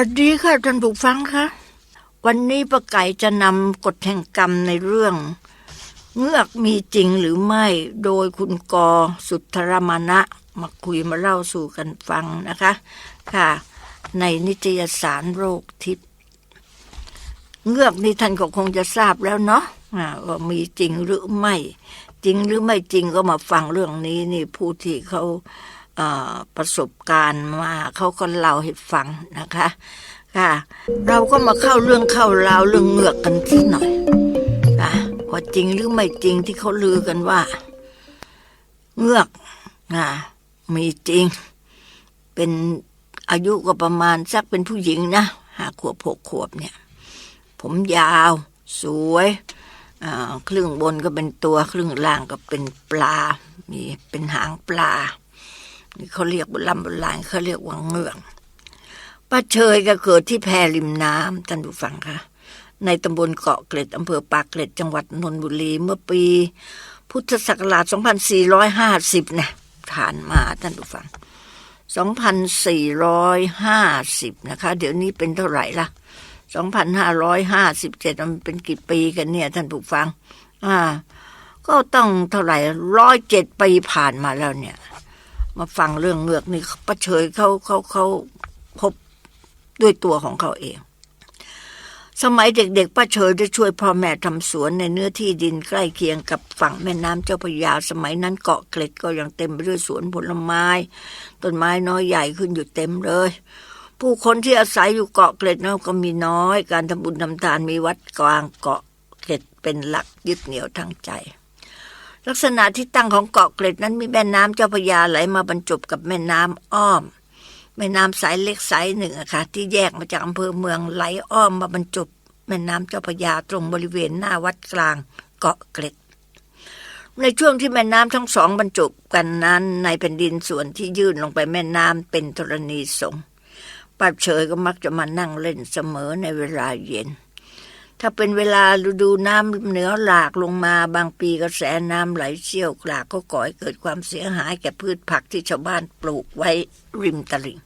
สวัสดีค่ะท่านผู้ฟังคะวันนี้ป้าไก่จะนำกฎแห่งกรรมในเรื่องเงือกมีจริงหรือไม่โดยคุณกสุทธรมณะมาคุยมาเล่าสู่กันฟังนะคะค่ะในนิตยสารโรคทิพย์เงือกนี่ท่านก็คงจะทราบแล้วเนาะว่ามีจริงหรือไม่จริงหรือไม่จริงก็มาฟังเรื่องนี้นี่ผู้ที่เขาประสบการณ์มาเขาก็เล่าให้ฟังนะคะค่ะเราก็มาเข้าเรื่องเข้าราวเรื่องเงือกกันที่หน่อยค่ะว่าจริงหรือไม่จริงที่เขาลือกันว่าเงือกมีจริงเป็นอายุก็ประมาณสักเป็นผู้หญิงนะ5 ขวบ 6 ขวบเนี่ยผมยาวสวยครึ่งบนก็เป็นตัวครึ่งล่างก็เป็นปลามีเป็นหางปลานี่เขาเรียกโบราณเขาเรียกว่าเงือกป้าเชยก็เกิดที่แพริมน้ำท่านผู้ฟังค่ะในตำบลเกาะเกร็ดอำเภอปากเกร็ดจังหวัดนนทบุรีเมื่อปีพุทธศักราช2450นะผ่านมาท่านผู้ฟัง2450นะคะเดี๋ยวนี้เป็นเท่าไหร่ล่ะ2557มันเป็นกี่ปีกันเนี่ยท่านผู้ฟังก็ต้องเท่าไหร่107 ปีผ่านมาแล้วเนี่ยมาฟังเรื่องเงือกนี่ป้าเฉยเขาพบด้วยตัวของเขาเองสมัยเด็กๆป้าเฉยได้ช่วยพ่อแม่ทำสวนในเนื้อที่ดินใกล้เคียงกับฝั่งแม่น้ำเจ้าพระยาสมัยนั้นเกาะเกร็ดก็ยังเต็มไปด้วยสวนผลไม้ต้นไม้น้อยใหญ่ขึ้นอยู่เต็มเลยผู้คนที่อาศัยอยู่เกาะเกร็ดนั้นก็มีน้อยการทำบุญทำทานมีวัดกลางเกาะเกร็ดเป็นหลักยึดเหนี่ยวทางใจลักษณะที่ตั้งของเกาะเกร็ดนั้นมีแม่น้ำเจ้าพระยาไหลมาบรรจบกับแม่น้ำอ้อมแม่น้ำสายเล็กสายหนึ่งค่ะที่แยกมาจากอำเภอเมืองไหลอ้อมมาบรรจบแม่น้ำเจ้าพระยาตรงบริเวณหน้าวัดกลางเกาะเกร็ดในช่วงที่แม่น้ำทั้งสองบรรจบกันนั้นในแผ่นดินส่วนที่ยื่นลงไปแม่น้ำเป็นธรณีสงฆ์ป้าเฉยก็มักจะมานั่งเล่นเสมอในเวลาเย็นถ้าเป็นเวลาฤดูน้ำเหนือหลากลงมาบางปีกระแสน้ำไหลเชี่ยวกรากก็ก่อให้เกิดความเสียหายแก่พืชผักที่ชาวบ้านปลูกไว้ริมตลิ่ง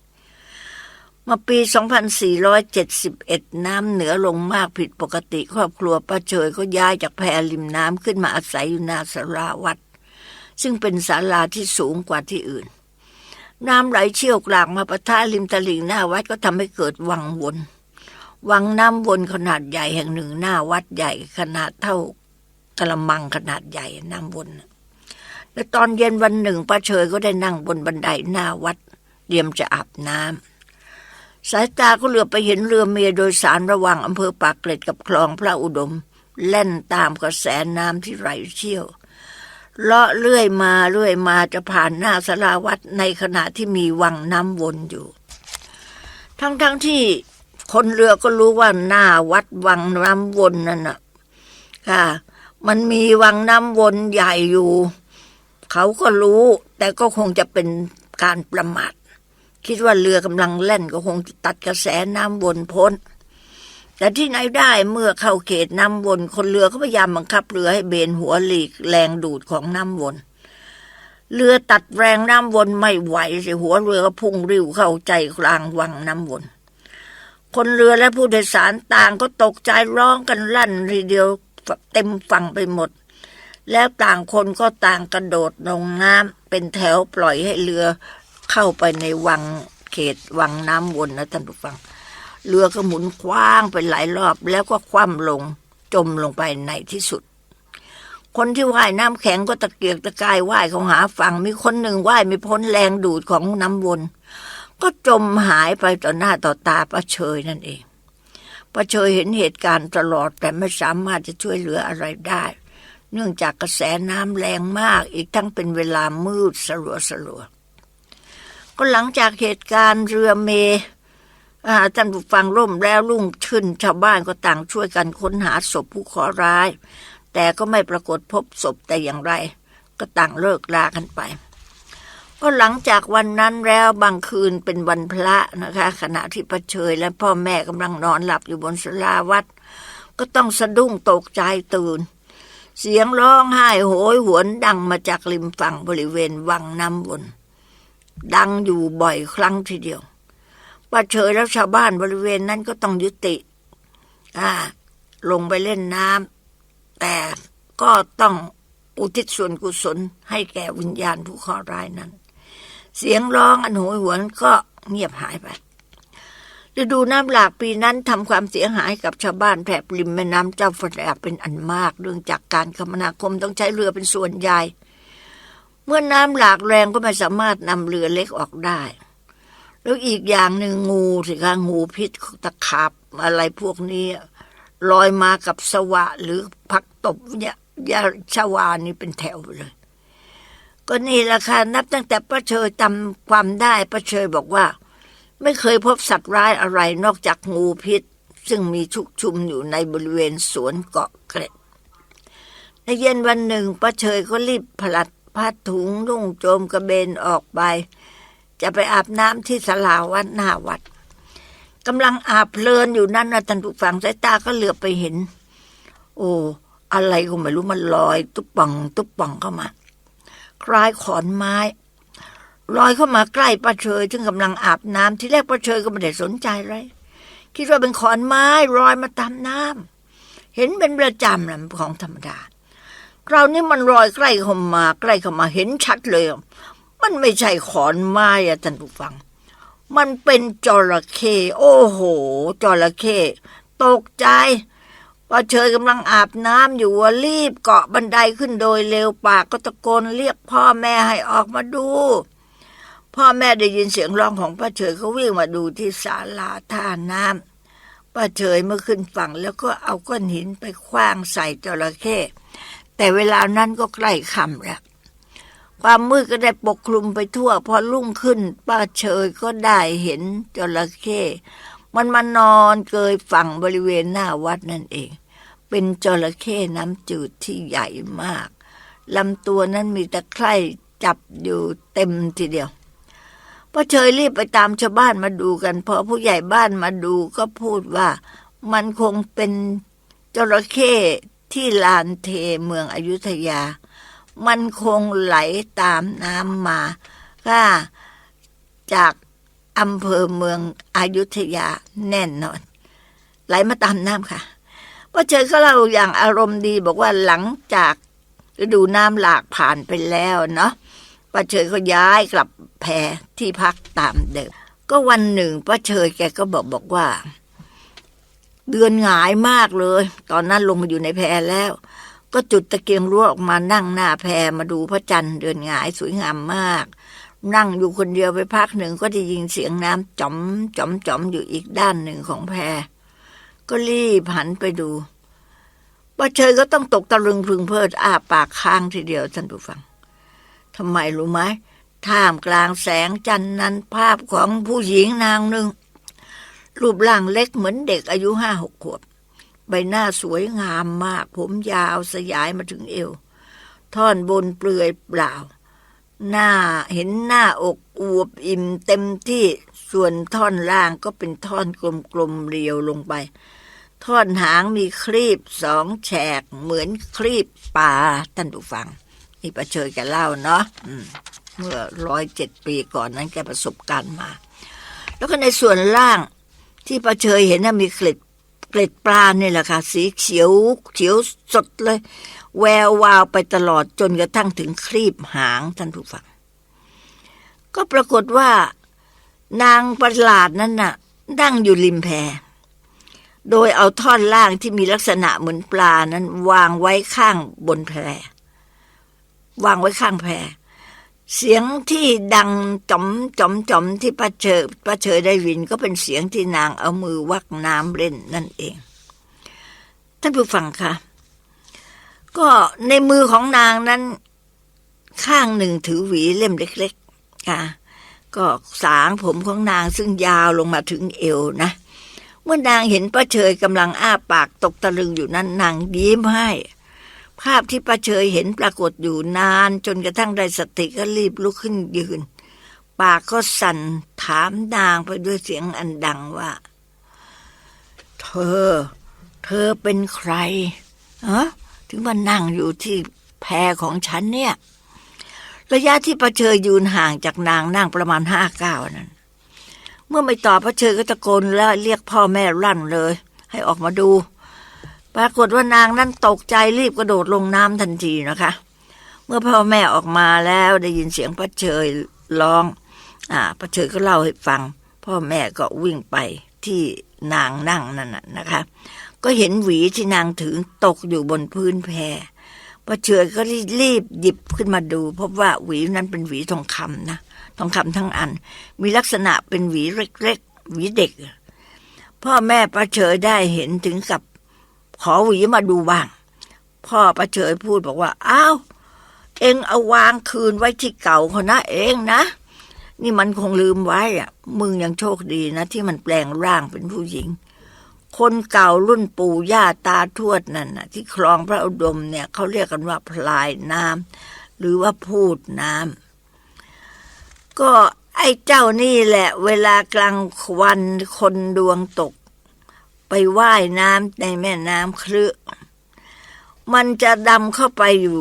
มาปี2471น้ำเหนือลงมากผิดปกติครอบครัวป้าเฉยก็ย้ายจากแพริมน้ำขึ้นมาอาศัยอยู่หน้าศาลาวัดซึ่งเป็นศาลาที่สูงกว่าที่อื่นน้ำไหลเชี่ยวกรากมาปะทะริมตลิ่งหน้าวัดก็ทำให้เกิดวังน้ำวนขนาดใหญ่แห่งหนึ่งหน้าวัดใหญ่ขนาดเท่ากระมังขนาดใหญ่น้ำวนและตอนเย็นวันหนึ่งป้าเฉยก็ได้นั่งบนบันไดหน้าวัดเตรียมจะอาบน้ำสายตาก็เหลือบไปเห็นเรือเมล์โดยสารระหว่างอำเภอปากเกร็ดกับคลองพระอุดมแล่นตามกระแสน้ำที่ไหลเชี่ยวเลาะเรื่อยมาจะผ่านหน้าศาลาวัดในขณะที่มีวังน้ำวนอยู่ทั้งที่คนเรือก็รู้ว่าหน้าวัดวังน้ำวนนั่นน่ะมันมีวังน้ำวนใหญ่อยู่เขาก็รู้แต่ก็คงจะเป็นการประมาทคิดว่าเรือกำลังแล่นก็คงตัดกระแสน้ำวนพ้นแต่ที่ไหนได้เมื่อเข้าเขตน้ำวนคนเรือก็พยายามบังคับเรือให้เบนหัวหลีกแรงดูดของน้ำวนเรือตัดแรงน้ำวนไม่ไหวสิหัวเรือก็พุ่งริ้วเข้าใจกลางวังน้ำวนคนเรือและผู้โดยสารต่างก็ตกใจร้องกันลั่นทีเดียวเต็มฝั่งไปหมดแล้วต่างคนก็ต่างกระโดดลงน้ำเป็นแถวปล่อยให้เรือเข้าไปในวังเขตวังน้ำวนนะท่านผู้ฟังเรือก็หมุนคว้างไปหลายรอบแล้วก็คว่ำลงจมลงไปในที่สุดคนที่ว่ายน้ำแข็งก็ตะเกียกตะกายว่ายเข้าหาฝั่งมีคนหนึ่งว่ายไม่พ้นแรงดูดของน้ำวนก็จมหายไปต่อหน้าต่อตาป้าเฉยนั่นเองป้าเฉยเห็นเหตุการณ์ตลอดแต่ไม่สามารถจะช่วยเหลืออะไรได้เนื่องจากกระแสน้ำแรงมากอีกทั้งเป็นเวลามืดสลัวก็หลังจากเหตุการณ์เรือเมท่านผู้ฟังร่มแล้วรุ่งขึ้นชาวบ้านก็ต่างช่วยกันค้นหาศพผู้เคราะห์ร้ายแต่ก็ไม่ปรากฏพบศพแต่อย่างไรก็ต่างเลิกลากันไปก็หลังจากวันนั้นแล้วบางคืนเป็นวันพระนะคะขณะที่ป้าเฉยและพ่อแม่กำลังนอนหลับอยู่บนศาลาวัดก็ต้องสะดุ้งตกใจตื่นเสียงร้องไห้โหยหวนดังมาจากริมฝั่งบริเวณวังน้ำวนดังอยู่บ่อยครั้งทีเดียว ป้าเฉยแล้วชาวบ้านบริเวณนั้นก็ต้องยุติลงไปเล่นน้ำแต่ก็ต้องอุทิศส่วนกุศลให้แก่วิญญาณผู้เคราะห์ร้ายนั้นเสียงร้องอันโหยหวนก็เงียบหายไปฤดูน้ำหลากปีนั้นทำความเสียหายกับชาวบ้านแถบริมแม่น้ำเจ้าพระยาเป็นอันมากเนื่องจากการคมนาคมต้องใช้เรือเป็นส่วนใหญ่เมื่อน้ำหลากแรงก็ไม่สามารถนำเรือเล็กออกได้แล้วอีกอย่างหนึ่งงูสิคะงูพิษตะขาบอะไรพวกนี้ลอยมากับสวะหรือผักตบเนี่ยยาชวานี่เป็นแถวไปเลยก็นี่แหละค่ะนับตั้งแต่ป้าเชยจำความได้ป้าเชยบอกว่าไม่เคยพบสัตว์ร้ายอะไรนอกจากงูพิษซึ่งมีชุกชุมอยู่ในบริเวณสวนเกาะเกร็ดในเย็นวันหนึ่งป้าเชยก็รีบผลัดผ้าถุงนุ่งโจมกระเบนออกไปจะไปอาบน้ำที่ศาลาวัดหน้าวัดกำลังอาบเพลินอยู่นั่นนะท่านผู้ฟังสายตาก็เหลือบไปเห็นโอ้อะไรก็ไม่รู้มันลอยตุ๊บป่องเข้ามาคล้ายขอนไม้ลอยเข้ามาใกล้ป้าเชยซึ่งกำลังอาบน้ำที่แรกป้าเชยก็ไม่ได้สนใจอะไรคิดว่าเป็นขอนไม้ลอยมาตามน้ำเห็นเป็นประจำนะของธรรมดาคราวนี้มันลอยใกล้เข้ามาเห็นชัดเลยมันไม่ใช่ขอนไม้อะท่านผู้ฟังมันเป็นจระเข้โอ้โหจระเข้ตกใจป้าเชยกำลังอาบน้ำอยู่รีบเกาะบันไดขึ้นโดยเร็วปากก็ตะโกนเรียกพ่อแม่ให้ออกมาดูพ่อแม่ได้ยินเสียงร้องของป้าเฉยเขาวิ่งมาดูที่ศาลาท่าน้ำป้าเฉยเมื่อขึ้นฝั่งแล้วก็เอาก้อนหินไปขว้างใส่จระเข้แต่เวลานั้นก็ใกล้ค่ำแล้วความมืดก็ได้ปกคลุมไปทั่วพอรุ่งขึ้นป้าเฉยก็ได้เห็นจระเข้มันมานอนเกยฝั่งบริเวณหน้าวัดนั่นเองเป็นจระเข้น้ำจืดที่ใหญ่มากลำตัวนั้นมีตะไคร่จับอยู่เต็มทีเดียวป้าเฉยรีบไปตามชาวบ้านมาดูกันพอผู้ใหญ่บ้านมาดูก็พูดว่ามันคงเป็นจระเข้ที่ลานเทเมืองอยุธยามันคงไหลตามน้ำมาจากอำเภอเมืองอยุธยาแน่นอนไหลมาตามน้ำค่ะป้าเฉยก็เล่าอย่างอารมณ์ดีบอกว่าหลังจากฤดูน้ำหลากผ่านไปแล้วเนาะป้าเฉยก็ย้ายกลับแพที่พักตามเดิมก็วันหนึ่งป้าเฉยแกก็บอกว่าเดือนหงายมากเลยตอนนั้นลงมาอยู่ในแพแล้วก็จุดตะเกียงรั้วออกมานั่งหน้าแพมาดูพระจันทร์เดือนหงายสวยงามมากนั่งอยู่คนเดียวไปพักหนึ่งก็ได้ยินเสียงน้ำจ๋อมอยู่อีกด้านหนึ่งของแพก็รีบหันไปดูป้าเฉยก็ต้องตกตะลึงพึงเพลิดอ้าปากค้างทีเดียวท่านผู้ฟังทำไมรู้ไหมท่ามกลางแสงจันทร์นั้นภาพของผู้หญิงนางหนึ่งรูปร่างเล็กเหมือนเด็กอายุ5-6 ขวบใบหน้าสวยงามมากผมยาวสยายมาถึงเอวท่อนบนเปลือยเปล่าหน้าเห็นหน้าอกอวบอิ่มเต็มที่ส่วนท่อนล่างก็เป็นท่อนกลมๆเรียวลงไปท่อนหางมีครีบ2 แฉกเหมือนครีบปลาท่านผู้ฟังนี่ป้าเฉยแกเล่าเนาะเมื่อ107 ปีก่อนนั้นแกประสบการณ์มาแล้วก็ในส่วนล่างที่ป้าเฉยเห็นน่ะมีเกล็ดปลาเนี่ยแหละค่ะสีเขียวสดเลยแวววาวไปตลอดจนกระทั่งถึงครีบหางท่านผู้ฟังก็ปรากฏว่านางประหลาดนั้นน่ะนั่งอยู่ริมแพโดยเอาท่อนล่างที่มีลักษณะเหมือนปลานั้นวางไว้ข้างบนแพวางไว้ข้างแพเสียงที่ดังจ๋อมที่ป้าเฉยได้ยินก็เป็นเสียงที่นางเอามือวักน้ำเล่นนั่นเองท่านผู้ฟังคะก็ในมือของนางนั้นข้างหนึ่งถือหวีเล่มเล็กๆค่ะก็สางผมของนางซึ่งยาวลงมาถึงเอวนะเมื่อนางเห็นป้าเฉยกำลังอ้าปากตกตะลึงอยู่นั้นนางยิ้มให้ภาพที่ป้าเฉยเห็นปรากฏอยู่นานจนกระทั่งได้สติก็รีบลุกขึ้นยืนปากก็สั่นถามนางไปด้วยเสียงอันดังว่าเธอเป็นใครถึงมานั่งอยู่ที่แพของฉันเนี่ยระยะที่ป้าเฉยยืนห่างจากนางนั่งประมาณ5 ก้าวนั้น มื่อไม่ตอบป้าเชยก็ตะโกนแล้วเรียกพ่อแม่ลั่นเลยให้ออกมาดูปรากฏว่านางนั้นตกใจรีบกระโดดลงน้ำทันทีนะคะเมื่อพ่อแม่ออกมาแล้วได้ยินเสียงป้าเชยร้องป้าเชยก็เล่าให้ฟังพ่อแม่ก็วิ่งไปที่นางนั่งนั่นนะคะก็เห็นหวีที่นางถือตกอยู่บนพื้นแพป้าเชยก็รีบหยิบขึ้นมาดูพบว่าหวีนั้นเป็นหวีทองคำนะทองคำทั้งอันมีลักษณะเป็นหวีเล็กๆหวีเด็กพ่อแม่ป้าเชยได้เห็นถึงกับขอหวีมาดูบ้างพ่อป้าเชยพูดบอกว่าอ้าวเอ็งเอาวางคืนไว้ที่เก่าเขานะเองนะนี่มันคงลืมไว้มึงยังโชคดีนะที่มันแปลงร่างเป็นผู้หญิงคนเก่ารุ่นปู่ย่าตาทวดนั่นน่ะที่คลองพระอุดมเนี่ยเขาเรียกกันว่าพลายน้ำหรือว่าพูดน้ำก็ไอ้เจ้านี่แหละเวลากลางวันคนดวงตกไปว่ายน้ำในแม่น้ำคลึมันจะดำเข้าไปอยู่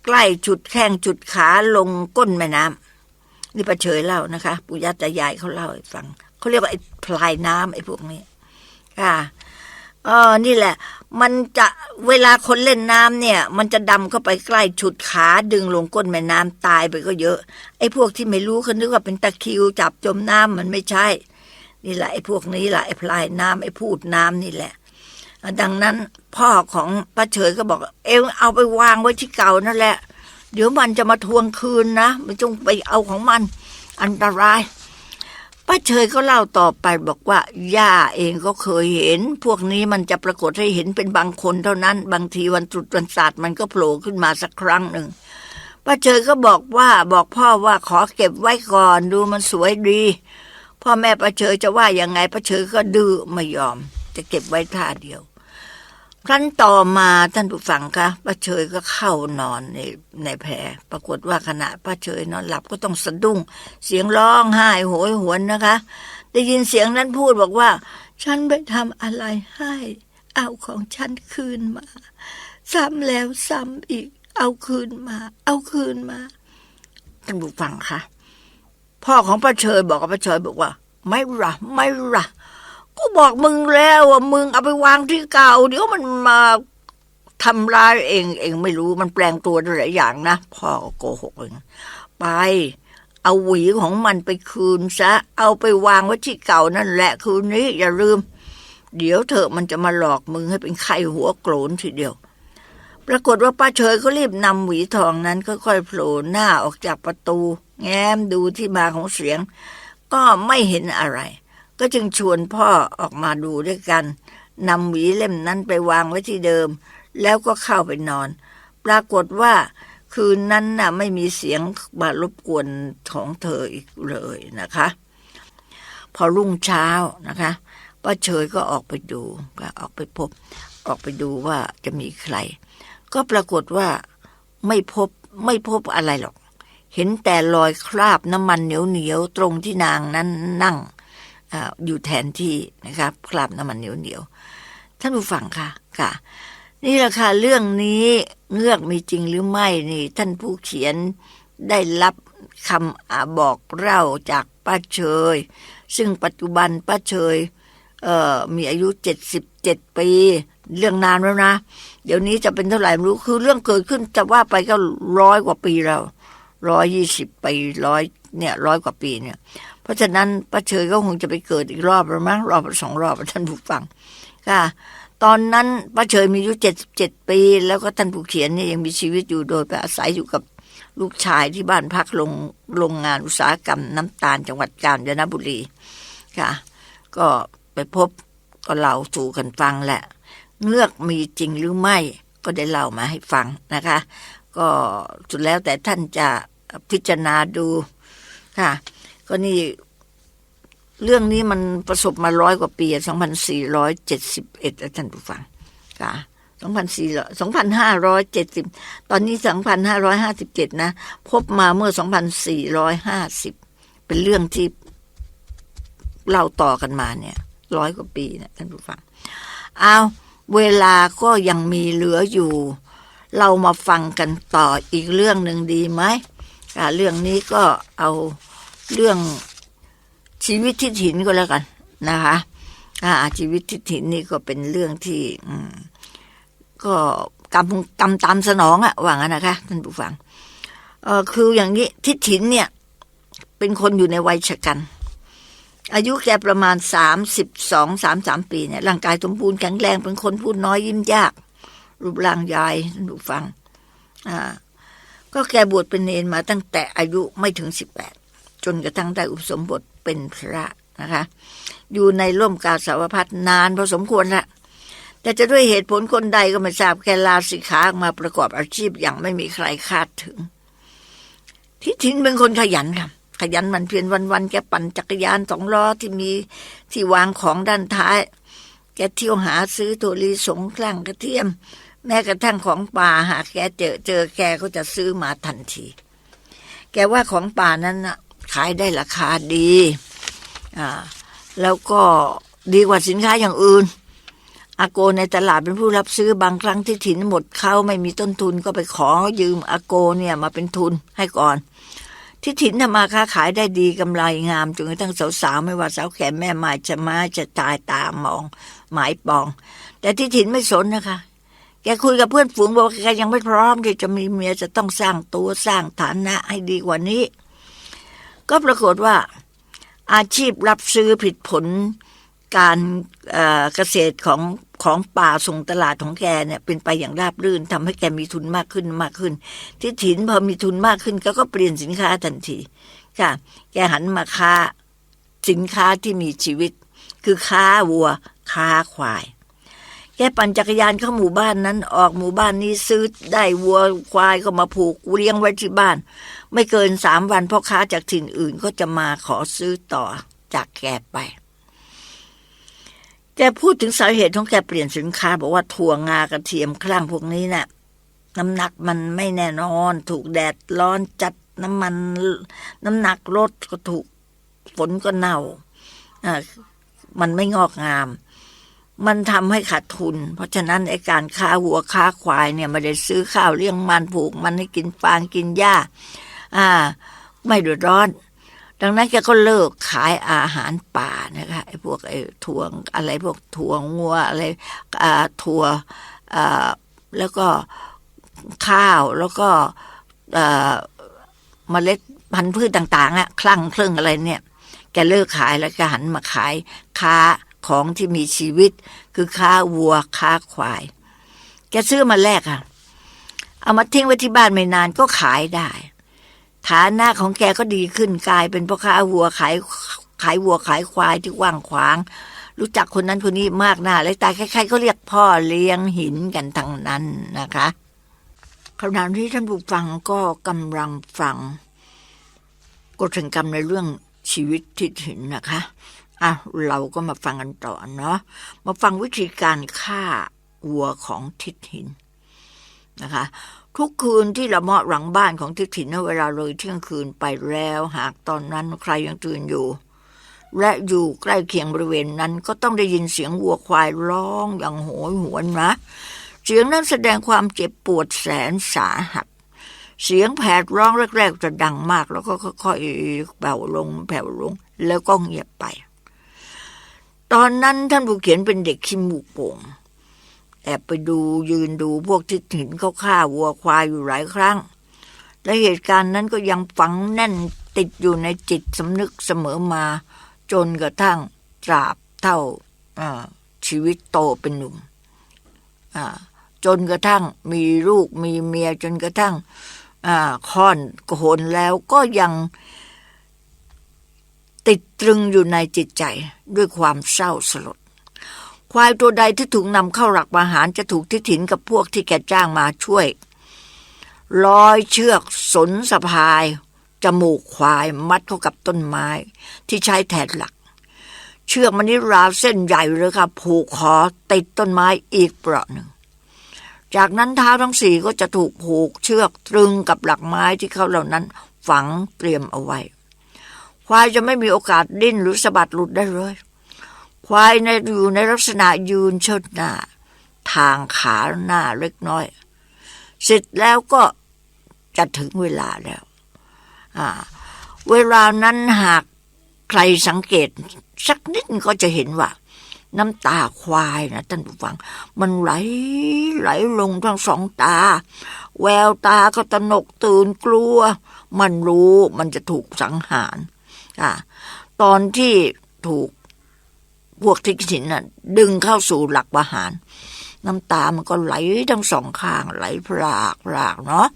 ใกล้จุดแข้งจุดขาลงก้นแม่น้ำนี่ป้าเฉยเล่านะคะปู่ย่าตายายเขาเล่าให้ฟังเขาเรียกว่าไอ้พลายน้ำไอ้พวกนี้นี่แหละมันจะเวลาคนเล่นน้ำเนี่ยมันจะดำเข้าไปใกล้ฉุดขาดึงลงก้นแม่น้ำตายไปก็เยอะไอ้พวกที่ไม่รู้เขานึกว่าเป็นตะคริวจับจมน้ำมันไม่ใช่นี่แหละไอ้พวกนี้แหละไอ้พลายน้ำไอ้พูดน้ำนี่แหละดังนั้นพ่อของป้าเฉยก็บอกเอ็งเอาไปวางไว้ที่เก่านั่นแหละเดี๋ยวมันจะมาทวงคืนนะไม่จงไปเอาของมันอันตรายป้าเฉยก็เล่าต่อไปบอกว่าย่าเองก็เคยเห็นพวกนี้มันจะปรากฏให้เห็นเป็นบางคนเท่านั้นบางทีวันตรุษวันศาสตร์มันก็โผล่ขึ้นมาสักครั้งหนึ่งป้าเฉยก็บอกพ่อว่าขอเก็บไว้ก่อนดูมันสวยดีพ่อแม่ป้าเฉยจะว่ายังไงป้าเฉยก็ดื้อไม่ยอมจะเก็บไว้ท่าเดียวครั้นต่อมาท่านผู้ฟังคะป้าเฉยก็เข้านอนในแพปรากฏว่าขณะป้าเฉยนอนหลับก็ต้องสะดุ้งเสียงร้องไห้โหยหวนนะคะได้ยินเสียงนั้นพูดบอกว่าฉันไปทำอะไรให้เอาของฉันคืนมาซ้ำแล้วซ้ำอีกเอาคืนมาท่านผู้ฟังคะพ่อของป้าเฉยบอกกับป้าเฉยบอกว่าไม่ละก็บอกมึงแล้วว่ามึงเอาไปวางที่เก่าเดี๋ยวมันมาทำร้ายเองไม่รู้มันแปลงตัวได้หลายอย่างนะพ่อก็โกหกเองไปเอาหวีของมันไปคืนซะเอาไปวางไว้ที่เก่านั่นแหละคืนนี้อย่าลืมเดี๋ยวเถอะมันจะมาหลอกมึงให้เป็นไข้หัวโกรนทีเดียวปรากฏว่าป้าเฉยก็รีบนำหวีทองนั้นค่อยๆโผล่หน้าออกจากประตูแง้มดูที่มาของเสียงก็ไม่เห็นอะไรก็จึงชวนพ่อออกมาดูด้วยกันนำหวีเล่มนั้นไปวางไว้ที่เดิมแล้วก็เข้าไปนอนปรากฏว่าคืนนั้นน่ะไม่มีเสียงมารบกวนของเธออีกเลยนะคะพอรุ่งเช้านะคะป้าเฉยก็ออกไปดูออกไปดูว่าจะมีใครก็ปรากฏว่าไม่พบอะไรหรอกเห็นแต่รอยคราบน้ำมันเหนียวตรงที่นางนั้นนั่งอยู่แทนที่นะครับคราบน้ำมันเหนียวท่านผู้ฟังค่ะนี่แหละค่ะเรื่องนี้เงือกมีจริงหรือไม่นี่ท่านผู้เขียนได้รับคำบอกเล่าจากป้าเฉยซึ่งปัจจุบันป้าเฉยมีอายุ77 ปีเรื่องนานแล้วนะเดี๋ยวนี้จะเป็นเท่าไหร่ไม่รู้คือเรื่องเกิดขึ้นจะว่าไปก็100 กว่าปีแล้ว120 ปี100 กว่าปีเนี่ยเพราะฉะนั้นป้าเฉยก็คงจะไปเกิดอีกรอบแล้วมั้งรอบ2 รอบท่านผู้ฟังค่ะตอนนั้นป้าเฉยมีอายุ77 ปีแล้วก็ท่านผู้เขียนเนี่ยยังมีชีวิตอยู่โดยไปอาศัยอยู่กับลูกชายที่บ้านพักโรงงานอุตสาหกรรมน้ำตาลจังหวัดกาญจนบุรีค่ะก็ไปพบก็เล่าสู่กันฟังแหละเงือกมีจริงหรือไม่ก็ได้เล่ามาให้ฟังนะคะก็สุดแล้วแต่ท่านจะพิจารณาดูค่ะก็นี่เรื่องนี้มันประสบมา100 กว่าปี2471ท่านผู้ฟังค่ะ2570ตอนนี้2557นะพบมาเมื่อ2450เป็นเรื่องที่เล่าต่อกันมาเนี่ย100 กว่าปีนะท่านผู้ฟังเวลาก็ยังมีเหลืออยู่เรามาฟังกันต่ออีกเรื่องหนึ่งดีไหมเรื่องนี้ก็เอาเรื่อง ชีวิตที่ถิ่นก็แล้วกันนะคะชีวิตที่ถิ่นนี่ก็เป็นเรื่องที่ก็กรรมตามสนองว่างั้นนะคะท่านผู้ฟังคืออย่างนี้ทิศถินเนี่ยเป็นคนอยู่ในวัยชะกันอายุแกประมาณ33 ปีเนี่ยร่างกายสมบูรณ์แข็งแรงเป็นคนพูดน้อยยิ้มยากรูปร่างใหญ่ท่านผู้ฟังก็แกบวชเป็นเณรมาตั้งแต่อายุไม่ถึง18จนกระทั่งได้อุปสมบทเป็นพระนะคะอยู่ในร่มกาสาวพัสนานพอสมควรละแต่จะด้วยเหตุผลคนใดก็ไม่ทราบแกลาสิกขาออกมาประกอบอาชีพอย่างไม่มีใครคาดถึงทิศถินเป็นคนขยันค่ะขยันมันเพียรวันๆแกปั่นจักรยาน2 ล้อที่มีที่วางของด้านท้ายแกเที่ยวหาซื้อถั่วลิสงคลั่งกระเทียมแม้กระทั่งของป่าหากแกเจอแกก็จะซื้อมาทันทีแกว่าของป่านั้นน่ะขายได้ราคาดีแล้วก็ดีกว่าสินค้าอย่างอื่นอาโกในตลาดเป็นผู้รับซื้อบางครั้งที่ถิ่นหมดเขาไม่มีต้นทุนก็ไปขอยืมอาโกเนี่ยมาเป็นทุนให้ก่อนที่ถิ่นทำมาค้าขายได้ดีกำไรงามจนกระทั่งสาวๆไม่ว่าสาวแก่แม่ไม้จะมาจะตายตามองหมายปองแต่ที่ถิ่นไม่สนนะคะแกคุยกับเพื่อนฝูงบอกแกยังไม่พร้อมที่จะมีเมียจะต้องสร้างตัวสร้างฐานะให้ดีกว่านี้ก็ปรากฏว่าอาชีพรับซื้อผิดผลการเกษตรของป่าส่งตลาดของแกเนี่ยเป็นไปอย่างราบรื่นทำให้แกมีทุนมากขึ้นที่ถิ่นพอมีทุนมากขึ้นก็เปลี่ยนสินค้าทันทีค่ะแกหันมาค้าสินค้าที่มีชีวิตคือค้าวัวค้าควายแกปั่นจักรยานเข้าหมู่บ้านนั้นออกหมู่บ้านนี้ซื้อได้วัวควายก็มาผูกเลี้ยงไว้ที่บ้านไม่เกิน3 วันพ่อค้าจากถิ่นอื่นก็จะมาขอซื้อต่อจากแกไปแกพูดถึงสาเหตุของแกเปลี่ยนสินค้าบอกว่าถั่วงากระเทียมคลั่งพวกนี้น่ะน้ำหนักมันไม่แน่นอนถูกแดดร้อนจัดน้ำหนักลดก็ถูกฝนก็เน่ามันไม่งอกงามมันทำให้ขาดทุนเพราะฉะนั้นไอ้การค้าวัวค้าควายเนี่ยไม่ได้ซื้อข้าวเลี้ยงมันผูกมันให้กินฟางกินหญ้าไม่เดือดร้อนดังนั้นแกก็เลิกขายอาหารป่านะคะไอ้พวกถั่วอะไรพวกถั่วงัวอะไรถั่วแล้วก็ข้าวแล้วก็เมล็ดพันธุ์พืชต่างๆคลั่งเครื่องอะไรเนี่ยแกเลิกขายแล้วก็หันมาขายค้าของที่มีชีวิตคือค้าวัวค้าควายแกซื้อมาแลกเอามาทิ้งไว้ที่บ้านไม่นานก็ขายได้ฐานะของแกก็ดีขึ้นกลายเป็นพ่อค้าวัวขายวัวขายควายที่กว้างขวางรู้จักคนนั้นคนนี้มากหน้าเลยตายใครๆก็เรียกพ่อเลี้ยงหินกันทั้งนั้นนะคะขณะที่ท่านผู้ฟังก็กำลังฟังกฎแห่งกรรมในเรื่องชีวิตที่ถิ่นนะคะเราก็มาฟังกันต่อเนาะมาฟังวิธีการฆ่าวัวของทิศถิ่นนะคะทุกคืนที่ละเมาะหลังบ้านของทิศถิ่นเวลาเลยเที่ยงคืนไปแล้วหากตอนนั้นใครยังตื่นอยู่และอยู่ใกล้เคียงบริเวณนั้นก็ต้องได้ยินเสียงวัวควายร้องอย่างโหยหวนนะเสียงนั้นแสดงความเจ็บปวดแสนสาหัสเสียงแผดร้องแรกๆจะดังมากแล้วก็ค่อยๆแผ่วลงแล้วก็เงียบไปตอนนั้นท่านผู้เขียนเป็นเด็กขี้มูกโป่งแอบไปยืนดูพวกทิศถิ่นเขาฆ่าวัวควายอยู่หลายครั้งและเหตุการณ์นั้นก็ยังฝังแน่นติดอยู่ในจิตสำนึกเสมอมาจนกระทั่งตราบเท่าชีวิตโตเป็นหนุ่มจนกระทั่งมีลูกมีเมียจนกระทั่งค่อนโกนแล้วก็ยังติดตรึงอยู่ในจิตใจด้วยความเศร้าสลดควายตัวใดที่ถูกนำเข้าหลักประหารจะถูกทิศถิ่นกับพวกที่แกจ้างมาช่วยร้อยเชือกสนสะพายจมูกควายมัดเข้ากับต้นไม้ที่ใช้แทนหลักเชือกมันนี่ราวเส้นใหญ่เลยค่ะผูกคอติดต้นไม้อีกเปราะหนึ่งจากนั้นเท้าทั้ง4ก็จะถูกผูกเชือกตรึงกับหลักไม้ที่เขาเหล่านั้นฝังเตรียมเอาไว้ควายจะไม่มีโอกาสดิ้นหรือสะบัดหลุดได้เลยควายอยู่ในลักษณะยืนเชิดหน้าทางขาหน้าเล็กน้อยเสร็จแล้วก็จะถึงเวลาแล้วเวลานั้นหาก ใครสังเกตสักนิดก็จะเห็นว่าน้ำตาควายนะท่านผู้ฟังมันไหลลงทั้งสองตาแววตาก็ตระหนกตื่นกลัวมันรู้มันจะถูกสังหารตอนที่ถูกพวกทิขินน่ะดึงเข้าสู่หลักประหารน้ำตามันก็ไหลทั้งสองข้างไหลพรากเนาะ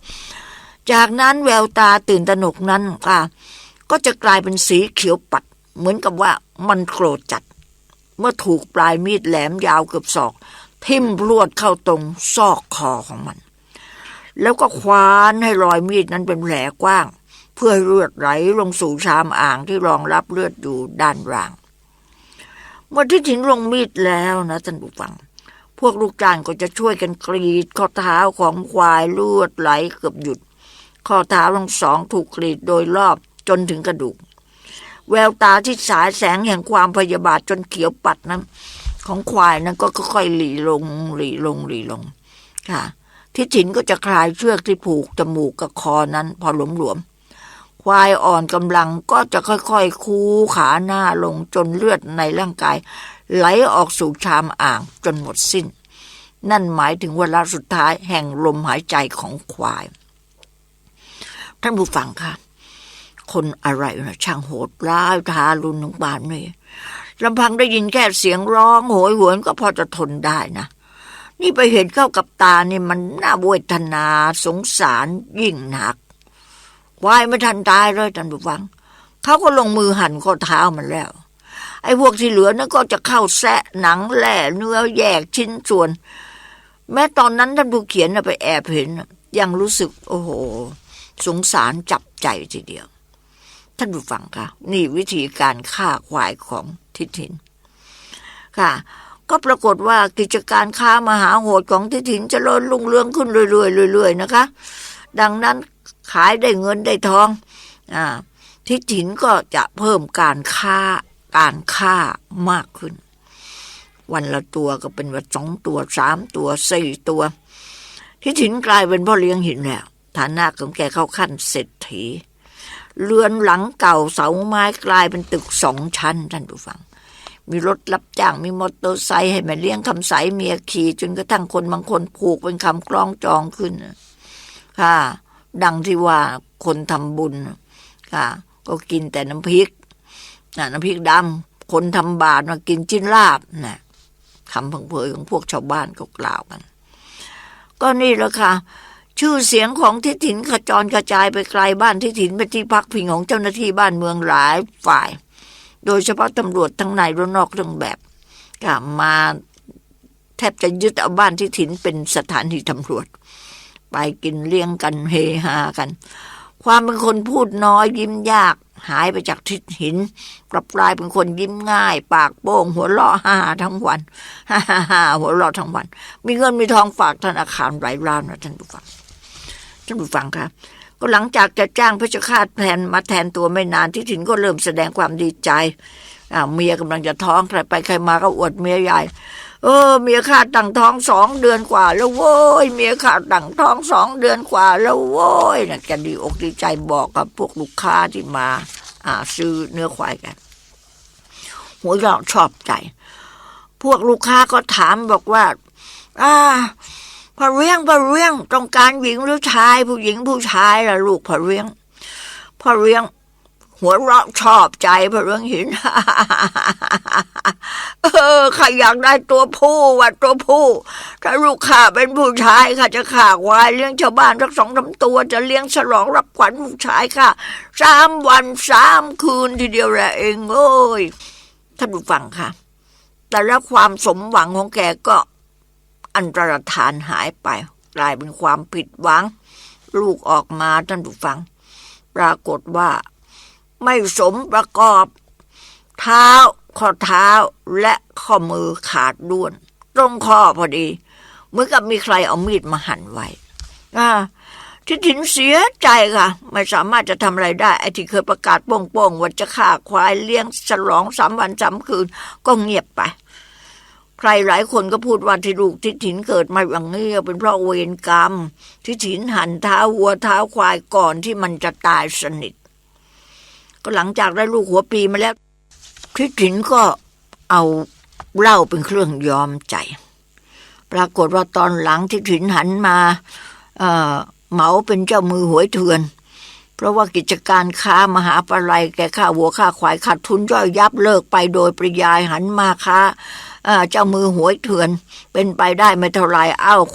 จากนั้นแววตาตื่นตระหนกนั้นก็จะกลายเป็นสีเขียวปัดเหมือนกับว่ามันโกรธจัดเมื่อถูกปลายมีดแหลมยาวเกือบศอกทิ่มพรวดเข้าตรงซอกคอของมันแล้วก็คว้านให้รอยมีดนั้นเป็นแผลกว้างเพื่อเลือดไหลลงสู่ชามอ่างที่รองรับเลือดอยู่ด้านล่างเมื่อที่ถินลงมีดแล้วนะท่านผู้ฟังพวกลูกจ้างก็จะช่วยกันกรีดข้อเท้าของควายเลือดไหลเกือบหยุดข้อเท้าทั้งสองถูกกรีดโดยรอบจนถึงกระดูกแววตาที่ฉายแสงแห่งความพยาบาทจนเขียวปัดนั้นของควายนั้นก็ค่อยๆหลีลงค่ะที่ถินก็จะคลายเชือกที่ผูกจมูกกับคอนั้นพอหลวมๆควายอ่อนกำลังก็จะค่อยๆคูขาหน้าลงจนเลือดในร่างกายไหลออกสู่ชามอ่างจนหมดสิ้นนั่นหมายถึงวาระสุดท้ายแห่งลมหายใจของควายท่านผู้ฟังค่ะคนอะไรนะช่างโหดร้ายทารุณถึงป่านนี้ลำพังได้ยินแค่เสียงร้องโหยหวนก็พอจะทนได้นะนี่ไปเห็นเข้ากับตานี่มันน่าเวทนาสงสารยิ่งหนักควายไม่ทันตายเลยท่านผู้ฟังเขาก็ลงมือหั่นข้อเท้ามันแล้วไอ้พวกที่เหลือนั่นก็จะเข้าแซะหนังแหล่เนื้อแยกชิ้นส่วนแม้ตอนนั้นท่านผู้เขียนไปแอบเห็นยังรู้สึกโอ้โหสงสารจับใจทีเดียวท่านผู้ฟังค่ะนี่วิธีการฆ่าควายของทิถินค่ะก็ปรากฏว่ากิจการค้ามหาโหดของทิถินเจริญรุ่งเรืองขึ้นเรื่อยๆนะคะดังนั้นขายได้เงินได้ทองทิถินก็จะเพิ่มการฆ่ามากขึ้นวันละตัวก็เป็นวัน2 ตัว3 ตัว4 ตัวทิถินกลายเป็นพ่อเลี้ยงหินแล้วฐานะของแกเข้าขั้นเศรษฐีเรือนหลังเก่าเสาไม้กลายเป็นตึก2 ชั้นท่านผู้ฟังมีรถรับจ้างมีมอเตอร์ไซค์ให้แม่เลี้ยงคำใสเมียขี่จนกระทั่งคนบางคนผูกเป็นคำคล้องจองขึ้นค่ะดังที่ว่าคนทำบุญค่ะก็กินแต่น้ำพริกดำคนทำบาปมากินจิ้นลาบนะคำเผยของพวกชาวบ้านก็กล่าวกันก็นี่แหละค่ะชื่อเสียงของทิถินขจรกระจายไปไกลบ้านทิถินเป็นที่พักพิงของเจ้าหน้าที่บ้านเมืองหลายฝ่ายโดยเฉพาะตำรวจทั้งในและนอกเครื่องแบบก็มาแทบจะยึดเอาบ้านทิถินเป็นสถานที่ตำรวจไปกินเลี้ยงกันเฮฮากันความเป็นคนพูดน้อยยิ้มยากหายไปจากทิถินกลับกลายเป็นคนยิ้มง่ายปากโป้งหัวเราะฮ่าทั้งวันฮ่าหัวเราะทั้งวันมีเงินมีทองฝากธนาคารหลายล้านนะท่านผู้ฟังครับก็หลังจากจะจ้างเพชฌฆาตแทนมาแทนตัวไม่นานทิถินก็เริ่มแสดงความดีใจเมียกำลังจะท้องใครไปใครมาก็อวดเมียใหญ่เมียข้าตั้งท้อง2 เดือนกว่าแล้วโว้ยเมียข้าตั้งท้อง2 เดือนกว่าแล้วโว้ยน่ะแกดีอกดีใจบอกกับพวกลูกค้าที่มาซื้อเนื้อควายกันหัวเราะชอบใจพวกลูกค้าก็ถามบอกว่าพ่อเลี้ยงต้องการหญิงหรือชายผู้หญิงผู้ชายล่ะลูกพ่อเลี้ยงหัวเราะชอบใจพ่อเลี้ยงหิน ข้าอยากได้ตัวผู้ตัวผู้ถ้าลูกข้าเป็นผู้ชายข้าจะฆ่าควายเลี้ยงชาวบ้านสัก2-3 ตัวจะเลี้ยงฉลองรับขวัญผู้ชายค่ะ3 วัน 3 คืนทีเดียวแหละเองเอ้ยท่านผู้ฟังค่ะแต่แล้วความสมหวังของแกก็อันตรธานหายไปกลายเป็นความผิดหวังลูกออกมาท่านผู้ฟังปรากฏว่าไม่สมประกอบข้อเท้าและข้อมือขาดด้วนตรงข้อพอดีเหมือนกับมีใครเอามีดมาหั่นไว้ทิถินเสียใจค่ะไม่สามารถจะทำอะไรได้ไอ้ที่เคยประกาศโป้งๆว่าจะฆ่าควายเลี้ยงฉลอง3 วัน 3 คืนก็เงียบไปใครหลายคนก็พูดว่าที่ลูกทิถินเกิดมาอย่างนี้เป็นเพราะเวรกรรมทิถินหั่นเท้าวัวเท้าควายก่อนที่มันจะตายสนิท ก็หลังจากได้ลูกหัวปีมาแล้วทิถินก็เอาเหล้าเป็นเครื่องยอมใจปรากฏว่าตอนหลังทิถินหันมาเหมาเป็นเจ้ามือหวยเถื่อนเพราะว่ากิจการค้ามหาปลัยแก่ค่าวัวค่าควายขาดทุนย่อยยับเลิกไปโดยปริยายหันมาค้าเจ้ามือหวยเถื่อนเป็นไปได้ไม่เท่าไร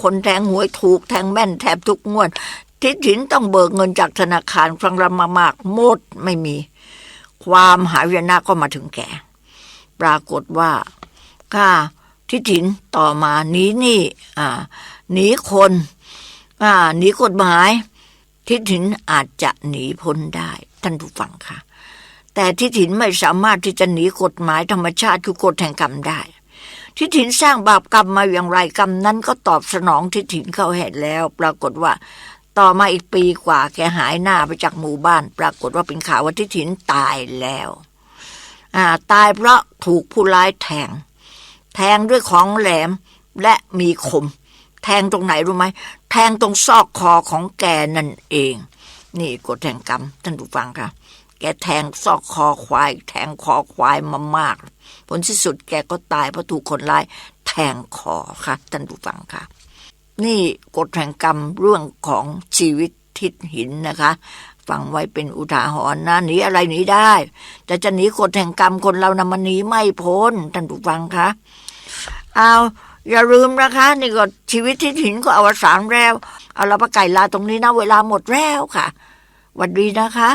คนแทงหวยถูกแทงแม่นแทบทุกงวดทิถินต้องเบิกเงินจากธนาคารครั้งละมากๆหมดไม่มีความหายนะก็มาถึงแก่ปรากฏว่าทิถินต่อมาหนีหนี้หนีคนหนีกฎหมายทิถินอาจจะหนีพ้นได้ท่านผู้ฟังค่ะแต่ทิถินไม่สามารถที่จะหนีกฎหมายธรรมชาติคือกฎแห่งกรรมได้ทิถินสร้างบาปกรรมมาอย่างไรกรรมนั้นก็ตอบสนองทิถินเข้าแห่แล้วปรากฏว่าต่อมาอีกปีกว่าแกหายหน้าไปจากหมู่บ้านปรากฏว่าเป็นข่าวว่าทิถินตายแล้วตายเพราะถูกผู้ร้ายแทงด้วยของแหลมและมีคมแทงตรงไหนรู้ไหมแทงตรงซอกคอของแกนั่นเองนี่กฎแห่งกรรมท่านผู้ฟังค่ะแกแทงซอกคอควายแทงคอควายมามากผลที่สุดแกก็ตายเพราะถูกคนร้ายแทงคอค่ะท่านผู้ฟังค่ะนี่กฎแห่งกรรมเรื่องของชีวิตทิถินนะคะฟังไว้เป็นอุทาหรณ์นะหนีอะไรหนีได้แต่จะหนีกฎแห่งกรรมคนเรานำมันหนีไม่พ้นท่านผู้ฟังคะอย่าลืมนะคะนี่ก็ชีวิตทิถินก็อวสานแล้วเอาละป้าไก่ลาตรงนี้นะเวลาหมดแล้วค่ะหวัดดีนะคะ